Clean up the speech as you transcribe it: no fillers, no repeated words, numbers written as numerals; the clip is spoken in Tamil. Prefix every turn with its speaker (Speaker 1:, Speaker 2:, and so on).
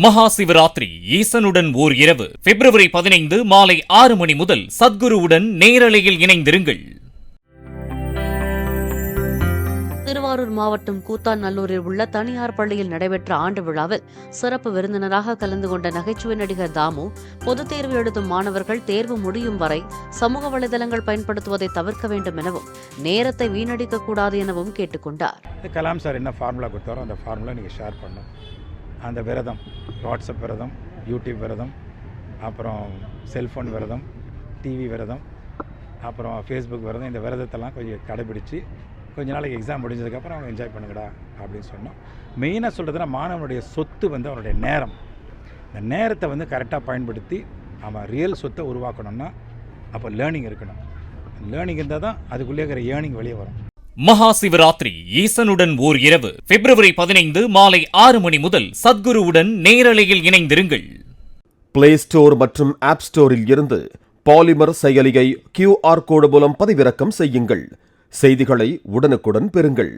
Speaker 1: மகா சிவராத்திரி ஈசனுடன் ஓர் இரவு பிப்ரவரி 15 மாலை 6 மணி முதல் சத்குருவுடன் நேரலையில் இணைந்திருங்கள்.
Speaker 2: திருவாரூர் மாவட்டம் கூத்தாநல்லூரில் உள்ள தனியார் பள்ளியில் நடைபெற்ற ஆண்டு விழாவில் சிறப்பு விருந்தினராக கலந்து கொண்ட நகைச்சுவை நடிகர் தாமு, பொதுத் தேர்வு எழுதும் மாணவர்கள் தேர்வு முடியும் வரை சமூக வலைதளங்கள் பயன்படுத்துவதை தவிர்க்க வேண்டும் எனவும் நேரத்தை வீணடிக்கக்கூடாது எனவும் கேட்டுக் கொண்டார்.
Speaker 3: கலாம் சார் என்ன ஃபார்முலா கொடுத்தாரோ அந்த ஃபார்முலா நீங்கள் ஷேர் பண்ணணும். அந்த விரதம், வாட்ஸ்அப் விரதம், யூடியூப் விரதம், அப்புறம் செல்ஃபோன் விரதம், டிவி விரதம், அப்புறம் ஃபேஸ்புக் விரதம், இந்த விரதத்தெல்லாம் கொஞ்சம் கடைபிடிச்சு கொஞ்ச நாளைக்கு எக்ஸாம் முடிஞ்சதுக்கப்புறம் அவங்க என்ஜாய் பண்ணுங்கடா அப்படின்னு சொன்னோம். மெயினாக சொல்கிறதுனா மாணவனுடைய சொத்து அவனுடைய நேரம். இந்த நேரத்தை கரெக்டாக பயன்படுத்தி அவன் ரியல் சொத்தை உருவாக்கணும்னா அப்போ லேர்னிங் இருக்கணும். லேர்னிங் இருந்தால் தான் அதுக்குள்ளே இருக்கிற ஏர்னிங் வெளியே வரும்.
Speaker 1: மகா சிவராத்திரி ஈசனுடன் ஓர் இரவு பிப்ரவரி 15 மாலை 6 மணி முதல் சத்குருவுடன் நேரலையில் இணைந்திருங்கள்.
Speaker 4: பிளே ஸ்டோர் மற்றும் ஆப் ஸ்டோரில் இருந்து பாலிமர் செயலியை QR கோடு மூலம் பதிவிறக்கம் செய்யுங்கள். செய்திகளை உடனுக்குடன் பெறுங்கள்.